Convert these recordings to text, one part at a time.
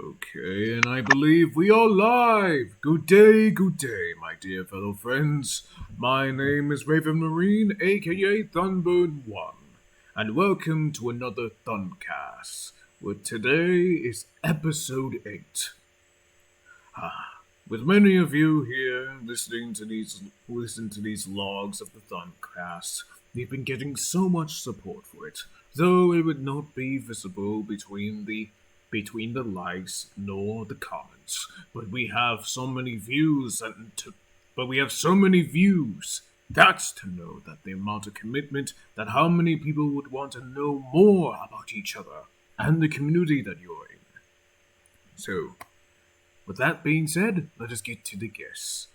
Okay, and I believe we are live. Good day, my dear fellow friends. My name is Raven Marine, aka Thunbird1, and welcome to another thuncast. Where today is episode 8. With many of you here listen to these logs of the thuncast, we've been getting so much support for it, though it would not be visible between the likes nor the comments. But we have so many views but we have so many views. That's to know that the amount of commitment that how many people would want to know more about each other and the community that you're in. So, with that being said, let us get to the guests.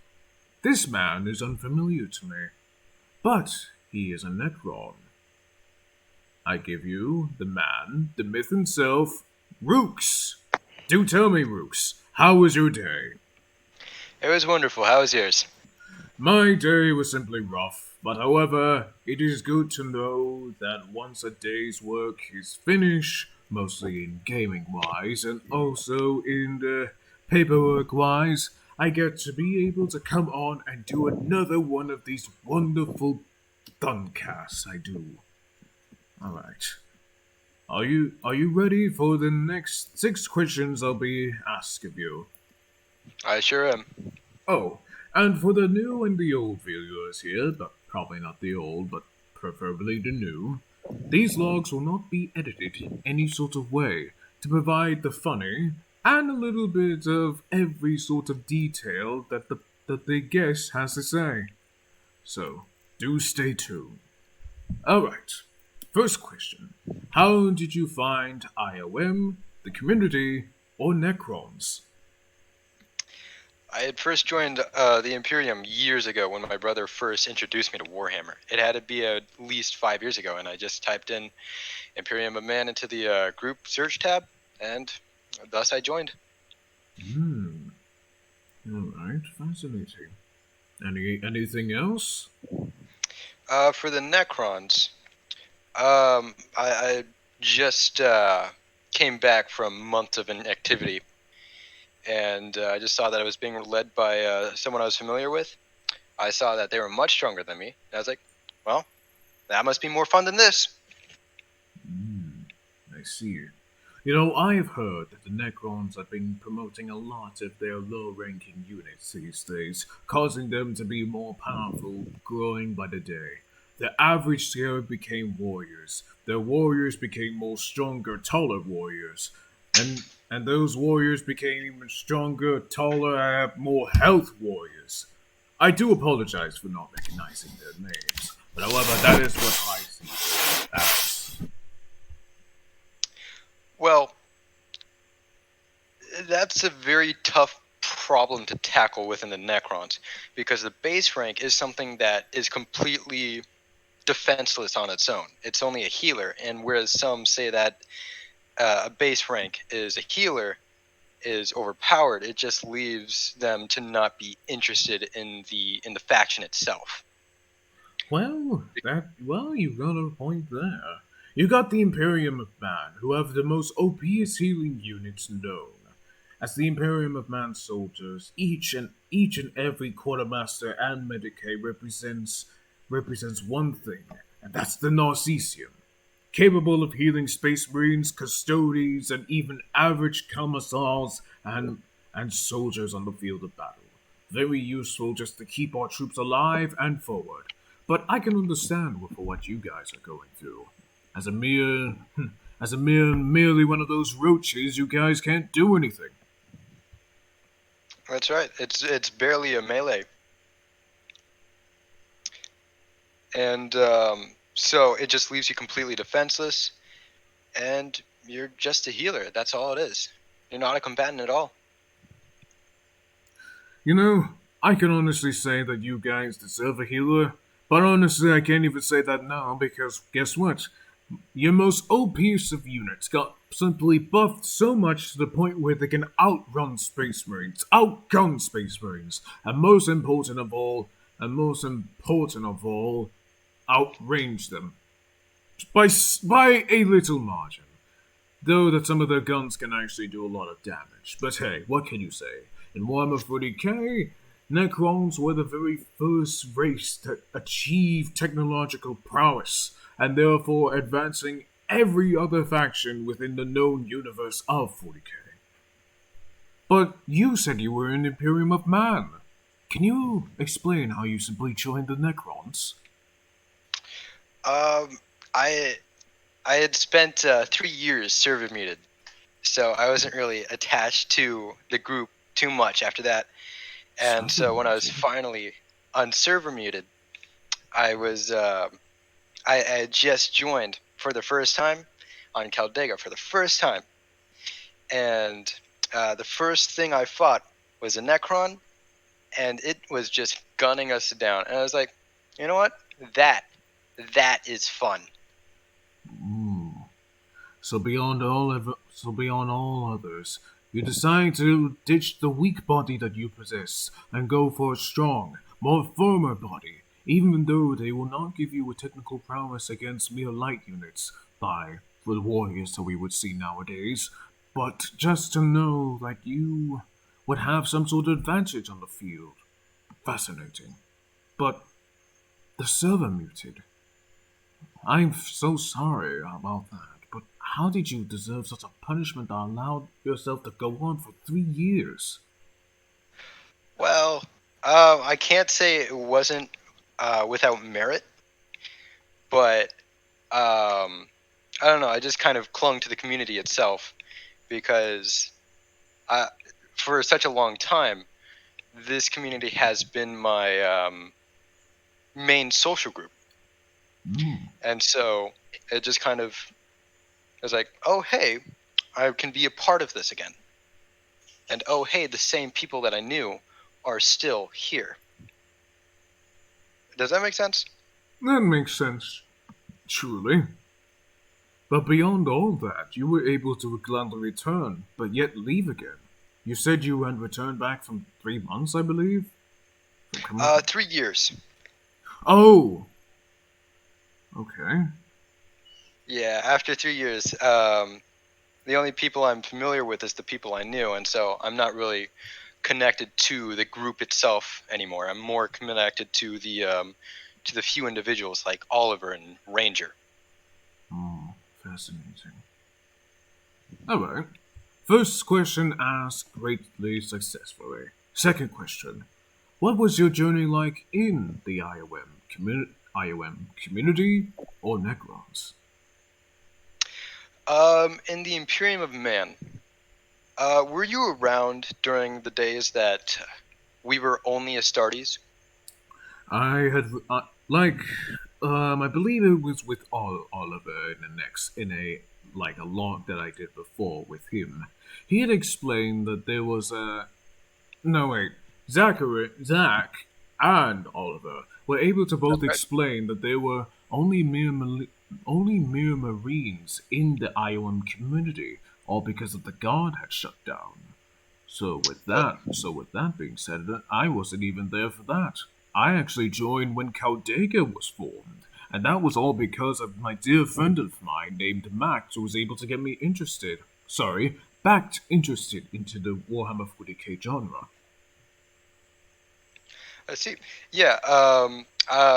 This man is unfamiliar to me, but he is a Necron. I give you the man, the myth himself, Rooks. Do tell me, Rooks, how was your day? It was wonderful. How was yours? My day was simply rough, but however, it is good to know that once a day's work is finished, mostly in gaming wise and also in the paperwork wise, I get to be able to come on and do another one of these wonderful Thuncasts I do. Alright. Are you ready for the next 6 questions I'll be asking you? I sure am. Oh, and for the new and the old viewers here, but probably not the old, but preferably the new, these logs will not be edited in any sort of way to provide the funny and a little bit of every sort of detail that the guest has to say. So, do stay tuned. Alright, first question. How did you find IOM, the community, or Necrons? I had first joined the Imperium years ago when my brother first introduced me to Warhammer. It had to be at least 5 years ago, and I just typed in Imperium of Man into the group search tab, and thus I joined. Hmm. Alright, fascinating. Anything else? For the Necrons, I just came back from months of inactivity, and I just saw that I was being led by someone I was familiar with. I saw that they were much stronger than me, and I was like, well, that must be more fun than this. I see. You know, I've heard that the Necrons have been promoting a lot of their low-ranking units these days, causing them to be more powerful, growing by the day. The average scout became warriors. Their warriors became more stronger, taller warriors. And those warriors became even stronger, taller, and have more health warriors. I do apologize for not recognizing their names, but however, that is what I see as. Well, that's a very tough problem to tackle within the Necrons, because the base rank is something that is completely defenseless on its own. It's only a healer, and whereas some say that a base rank is a healer is overpowered, it just leaves them to not be interested in the faction itself. You got a point there. You got the Imperium of Man, who have the most OPS healing units known. As the Imperium of Man soldiers, each and every quartermaster and Medicaid represents one thing, and that's the Narcisium, capable of healing space marines, custodians, and even average commissars and soldiers on the field of battle. Very useful just to keep our troops alive and forward. But I can understand for what you guys are going through. As a merely one of those roaches, you guys can't do anything. That's right. It's barely a melee, and so it just leaves you completely defenseless, and you're just a healer. That's all it is. You're not a combatant at all. You know, I can honestly say that you guys deserve a healer, but honestly, I can't even say that now because guess what? Your most OPs of units got simply buffed so much to the point where they can outrun Space Marines, outgun Space Marines, and most important of all, outrange them by a little margin. Though that some of their guns can actually do a lot of damage. But hey, what can you say? In Warhammer 40k, Necrons were the very first race to achieve technological prowess, and therefore advancing every other faction within the known universe of 40k. But you said you were an Imperium of Man. Can you explain how you simply joined the Necrons? Um, I I had spent 3 years server muted, so I wasn't really attached to the group too much after that. And Server so when I was muted? finally unserver muted, I was I had just joined for the first time on Caldega for the first time, and the first thing I fought was a Necron, and it was just gunning us down. And I was like, you know what? That is fun. Mm. So beyond all others, you decide to ditch the weak body that you possess and go for a strong, more firmer body, even though they will not give you a technical prowess against mere light units by the warriors that we would see nowadays, but just to know that you would have some sort of advantage on the field. Fascinating. But the server muted. I'm so sorry about that, but how did you deserve such a punishment that allowed yourself to go on for 3 years? Well, I can't say it wasn't without merit, but I don't know. I just kind of clung to the community itself because I, for such a long time, this community has been my main social group, Hmm. and so it just kind of was like, oh hey, I can be a part of this again, and oh hey, the same people that I knew are still here. Does that make sense? That makes sense, truly. But beyond all that, you were able to gladly return, but yet leave again. You said you had returned back from 3 months, I believe? From coming. 3 years. Oh! Okay. Yeah, after 3 years, the only people I'm familiar with is the people I knew, and so I'm not really connected to the group itself anymore. I'm more connected to the few individuals like Oliver and Ranger. Hmm, fascinating. Alright. First question asked greatly successfully. Second question. What was your journey like in the IOM community or Necrons? In the Imperium of Man, were you around during the days that we were only Astartes? I had I believe it was with Oliver in the next in a like a log that I did before with him. He had explained that there was a no wait Zach and Oliver were able to both That's right. explain that there were only mere Marines in the IOM community, all because of the guard had shut down. Oh, So with that being said, I wasn't even there for that. I actually joined when Caldega was formed, and that was all because of my dear friend of mine named Max who was able to get me backed interested into the Warhammer 40k genre. I see. Yeah.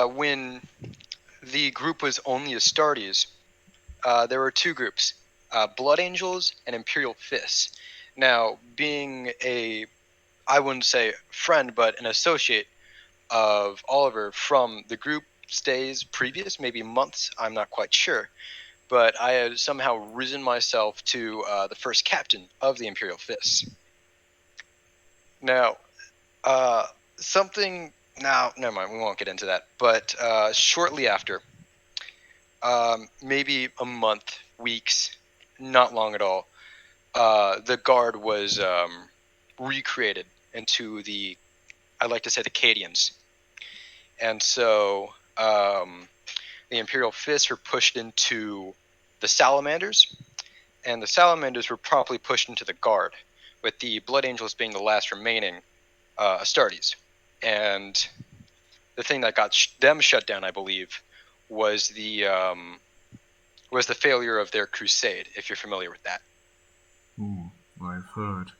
When the group was only Astartes, there were two groups, Blood Angels and Imperial Fists. Now, being I wouldn't say friend, but an associate of Oliver from the group stays previous, maybe months, I'm not quite sure. But I had somehow risen myself to the first captain of the Imperial Fists. Now, uh, something. Now, never mind, we won't get into that. But shortly after, maybe a month, weeks, not long at all, the guard was recreated into I like to say the Cadians. And so the Imperial Fists were pushed into the Salamanders, and the Salamanders were promptly pushed into the guard, with the Blood Angels being the last remaining Astartes. And the thing that got them shut down, I believe, was was the failure of their crusade, if you're familiar with that. I've heard.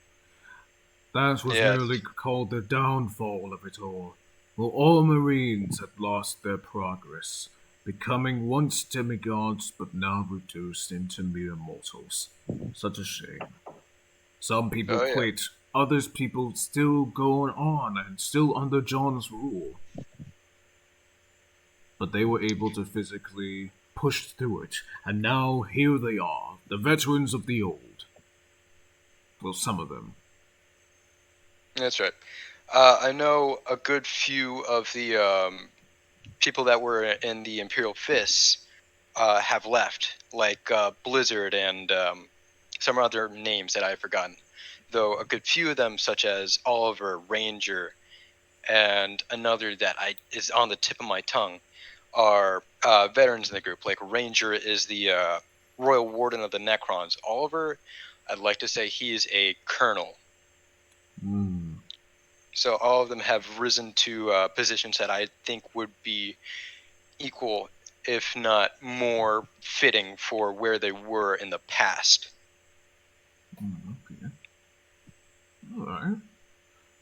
That was Yes. nearly called the downfall of it all. Well, all Marines had lost their progress, becoming once demigods but now reduced into mere mortals. Such a shame. Some people Oh, yeah. quit, others people still going on and still under John's rule. But they were able to physically push through it, and now here they are, the veterans of the old. Well, some of them. That's right. I know a good few of the people that were in the Imperial Fists have left, like Blizzard and some other names that I've forgotten. Though a good few of them, such as Oliver, Ranger, and another that is on the tip of my tongue, are veterans in the group. Like Ranger is the Royal Warden of the Necrons. Oliver, I'd like to say he is a colonel. Hmm. So all of them have risen to positions that I think would be equal, if not more fitting for where they were in the past. Okay. Alright.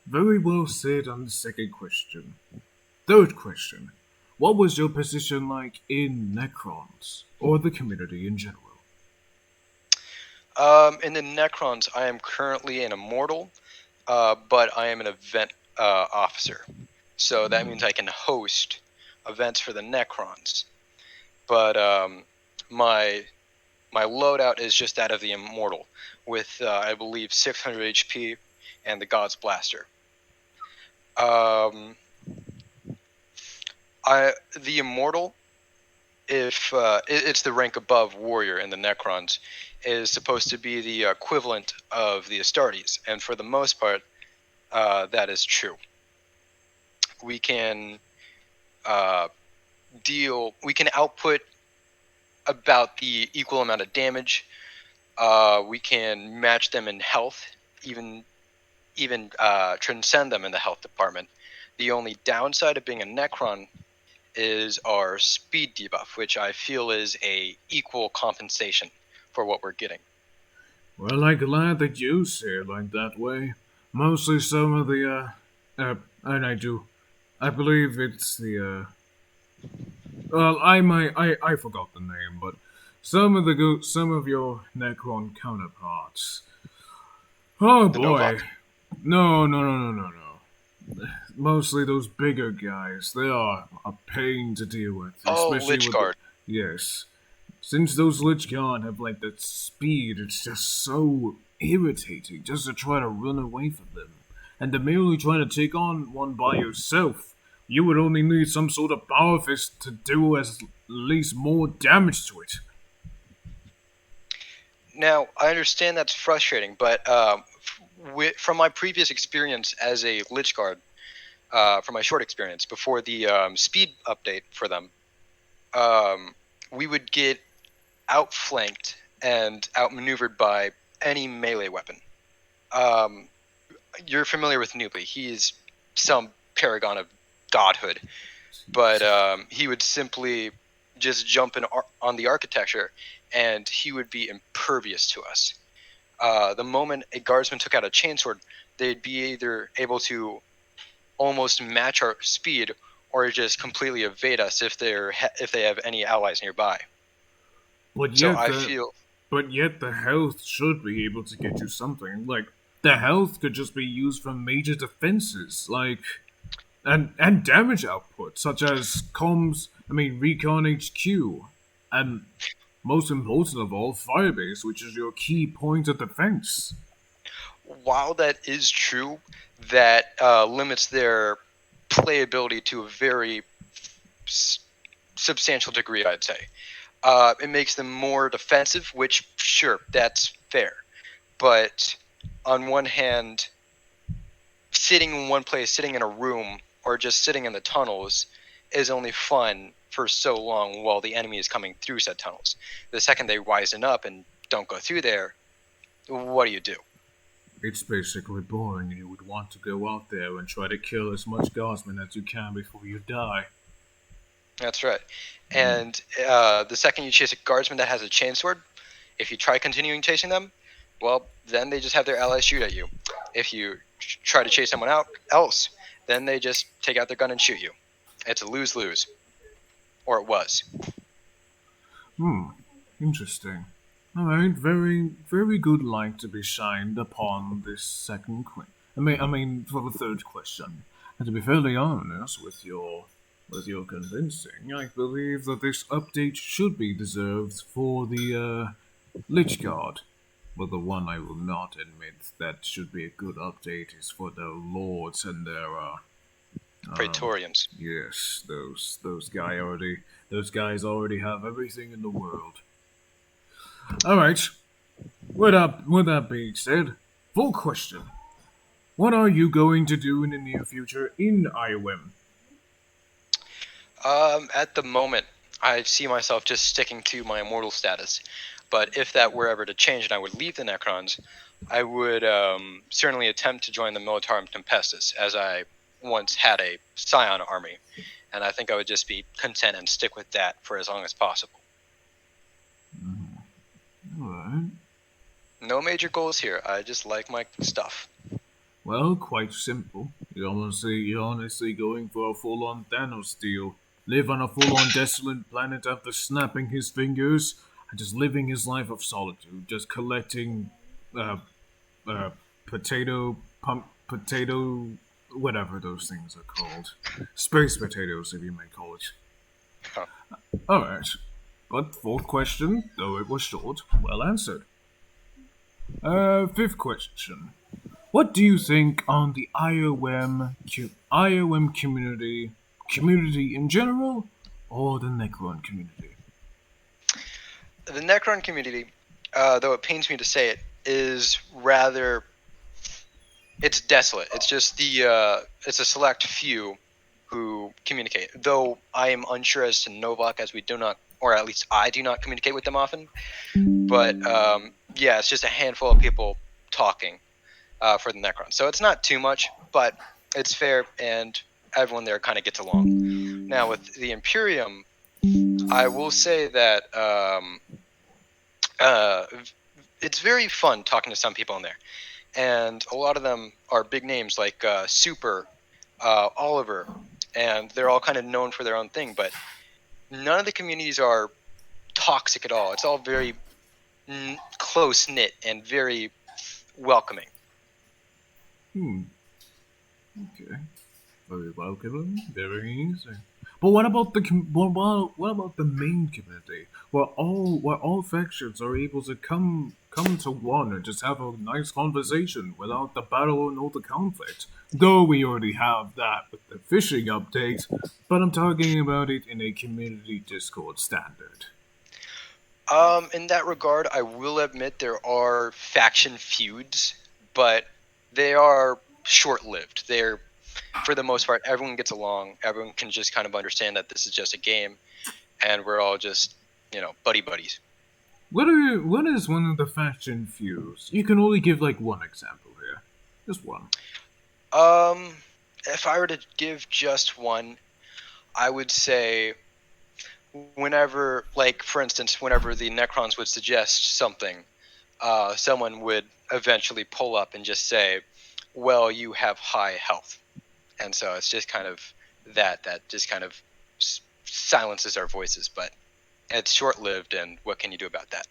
Very well said on the second question. Third question. What was your position like in Necrons, or the community in general? In the Necrons, I am currently an immortal, but I am an event officer. So that means I can host events for the Necrons. But my my loadout is just that of the immortal, with I believe 600 HP and the God's Blaster. The immortal, if it's the rank above warrior in the Necrons, is supposed to be the equivalent of the Astartes, and for the most part, that is true. We can we can output about the equal amount of damage. We can match them in health, even transcend them in the health department. The only downside of being a Necron is our speed debuff, which I feel is a equal compensation for what we're getting. Well, I'm glad that you see it like that way. Mostly some of and I believe it's well, I forgot the name, but some of your Necron counterparts. Oh The Novak. boy, no. Mostly those bigger guys. They are a pain to deal with, Oh, especially Lich with the Guard. yes. Since those Lich Guard have like that speed, it's just so irritating just to try to run away from them. And to merely trying to take on one by yourself, you would only need some sort of power fist to do as least more damage to it. Now, I understand that's frustrating, but from my previous experience as a Lich Guard, from my short experience before the speed update for them, we would get outflanked and outmaneuvered by any melee weapon. Um, you're familiar with Nubly. He's some paragon of godhood, but he would simply just jump in on the architecture, and he would be impervious to us. The moment a guardsman took out a chainsword, they'd be either able to almost match our speed or just completely evade us if they have any allies nearby. But So yet I the feel but yet the health should be able to get you something. Like the health could just be used for major defenses, like and damage output, such as Recon HQ, and most important of all, Firebase, which is your key point of defense. while that is true, that limits their playability to a very s- substantial degree, I'd say. It makes them more defensive, which, sure, that's fair. But on one hand, sitting in one place, sitting in a room, or just sitting in the tunnels is only fun for so long while the enemy is coming through said tunnels. The second they wisen up and don't go through there, what do you do? It's basically boring, and you would want to go out there and try to kill as much guardsmen as you can before you die. That's right. And the second you chase a guardsman that has a chainsword, if you try continuing chasing them, well, then they just have their allies shoot at you. If you try to chase someone else, then they just take out their gun and shoot you. It's a lose-lose, or it was. Interesting. Alright, very, very good light to be shined upon this I mean, for the third question. And to be fairly honest with your convincing, I believe that this update should be deserved for the, Lich Guard. But the one I will not admit that should be a good update is for the Lords and their, Praetoriums. yes, those guys already have everything in the world. All right. With that being said, full question: what are you going to do in the near future in IOM? At the moment, I see myself just sticking to my immortal status. But if that were ever to change and I would leave the Necrons, I would certainly attempt to join the Militarum Tempestus, as I once had a Scion army. And I think I would just be content and stick with that for as long as possible. All right. No major goals here. I just like my stuff. Well, quite simple. You're honestly going for a full-on Thanos deal. Live on a full-on desolate planet after snapping his fingers and just living his life of solitude, just collecting, uh, uh, potato, whatever those things are called. Space potatoes, if you may call it. Huh. Alright. But fourth question, though it was short, well answered. Fifth question. What do you think on the IOM community in general, or the Necron community? The Necron community, though it pains me to say it, is rather. It's desolate. It's just it's a select few who communicate. Though I am unsure as to Novak, as we do not, or at least I do not communicate with them often. But yeah, it's just a handful of people talking for the Necron. So it's not too much, but it's fair, and everyone there kind of gets along. Now with the Imperium, I will say that it's very fun talking to some people in there, and a lot of them are big names like Super, Oliver, and they're all kind of known for their own thing. But none of the communities are toxic at all. It's all very close knit and very welcoming. Okay, very welcoming, very easy. But what about the main community, where all factions are able to come to one and just have a nice conversation without the battle and all the conflict? Though we already have that with the fishing update, but I'm talking about it in a community Discord standard. In that regard, I will admit there are faction feuds, but they are short-lived. They're, for the most part, everyone gets along. Everyone can just kind of understand that this is just a game, and we're all just, buddy buddies. What is one of the faction feuds? You can only give like one example here, just one. If I were to give just one, I would say whenever, like, for instance, whenever the Necrons would suggest something, someone would eventually pull up and just say, well, you have high health. And so it's just kind of that just kind of silences our voices, but it's short-lived, and what can you do about that?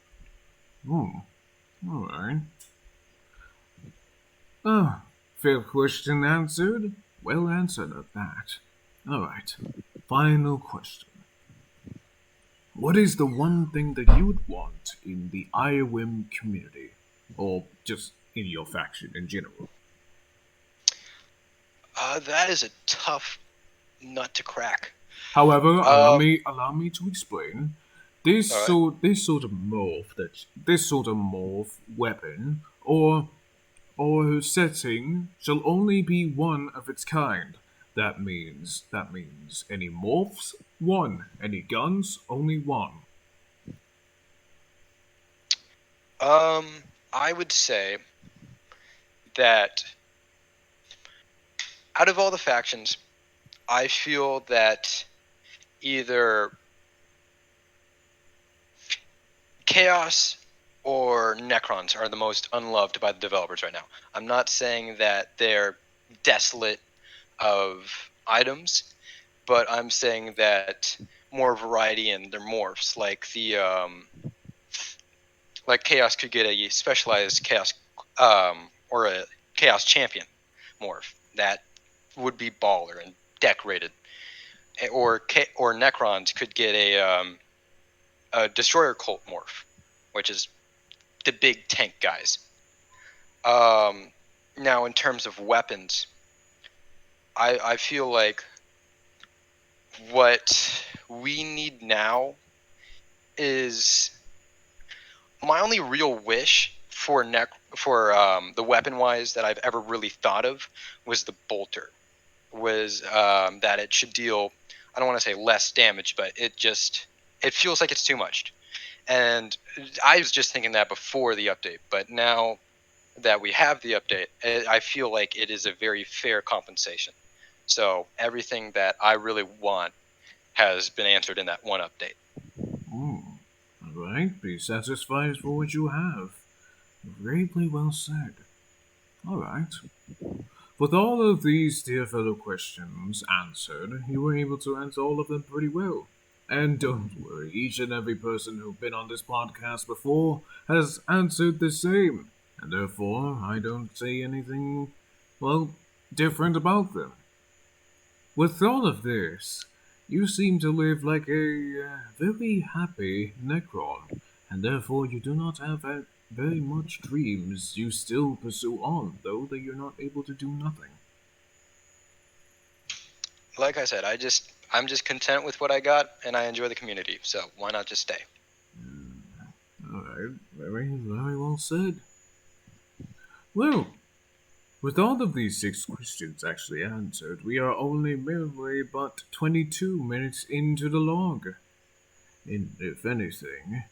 Oh, all right. Oh, fair question answered. Well answered at that. All right. Final question. What is the one thing that you would want in the IOM community, or just in your faction in general? That is a tough nut to crack. However, allow Um, me allow me to explain. all right. This sort of morph weapon or setting shall only be one of its kind. That means any morphs, one. Any guns, only one. I would say that out of all the factions, I feel that either Chaos or Necrons are the most unloved by the developers right now. I'm not saying that they're desolate of items, but I'm saying that more variety in their morphs, like Chaos could get a specialized Chaos or a Chaos Champion morph that would be baller and decorated, or Necrons could get a Destroyer Cult morph, which is the big tank guys. Now, in terms of weapons, I feel like what we need now is my only real wish for the weapon wise that I've ever really thought of was the bolter. Was that it should deal, I don't want to say less damage, but it feels like it's too much. And I was just thinking that before the update, but now that we have the update, I feel like it is a very fair compensation. So everything that I really want has been answered in that one update. Alright, be satisfied for what you have. Very well said. Alright. With all of these dear fellow questions answered, you were able to answer all of them pretty well. And don't worry, each and every person who's been on this podcast before has answered the same, and therefore I don't say anything, well, different about them. With all of this, you seem to live like a very happy Necron, and therefore you do not have very much dreams. You still pursue on, though that you're not able to do nothing. Like I said, I'm just content with what I got, and I enjoy the community. So why not just stay? Alright, very well said. Well, with all of these 6 questions actually answered, we are only merely but 22 minutes into the log. And if anything,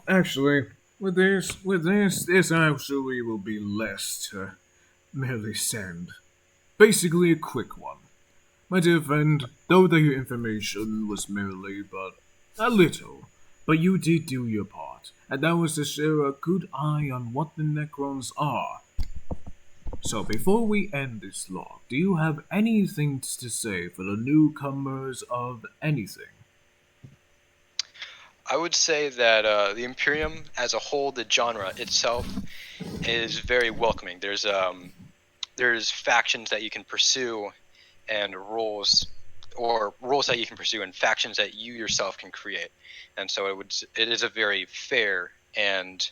actually, this actually will be less to merely send. Basically, a quick one. My dear friend, though the information was merely but a little, but you did do your part, and that was to share a good eye on what the Necrons are. So before we end this log, do you have anything to say for the newcomers of anything? I would say that the Imperium as a whole, the genre itself, is very welcoming. There's factions that you can pursue, and roles that you can pursue, and factions that you yourself can create. And so it is a very fair and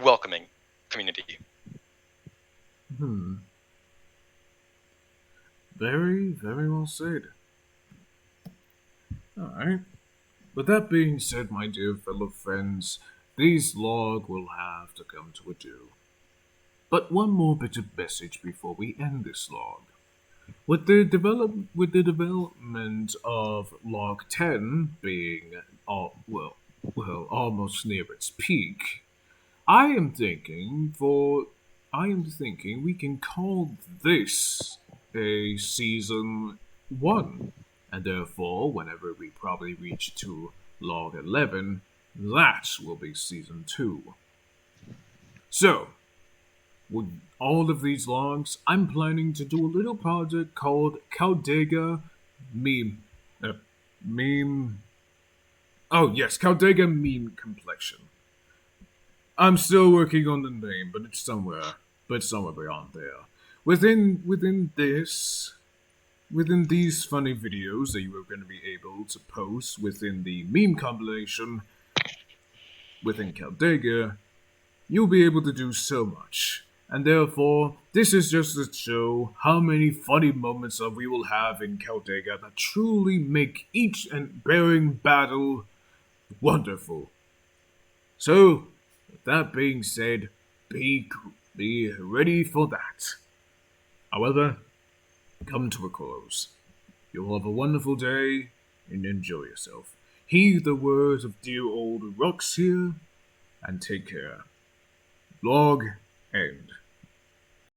welcoming community. Very well said. Alright. With that being said, my dear fellow friends, this log will have to come to a do. But one more bit of message before we end this log. With the development of log 10 being almost near its peak, I am thinking we can call this a season 1. And therefore, whenever we probably reach to log 11, that will be season 2. So, with all of these logs, I'm planning to do a little project called Caldega Meme. Meme. Oh, yes, Caldega Meme Complexion. I'm still working on the name, but it's somewhere beyond there. Within these funny videos that you are going to be able to post within the meme compilation within Caldega, you'll be able to do so much. And therefore, this is just to show how many funny moments that we will have in Caldega that truly make each and bearing battle wonderful. So, with that being said, be ready for that. However, come to a close. You'll have a wonderful day and enjoy yourself. Heed the words of dear old Rux here, and take care. Log end.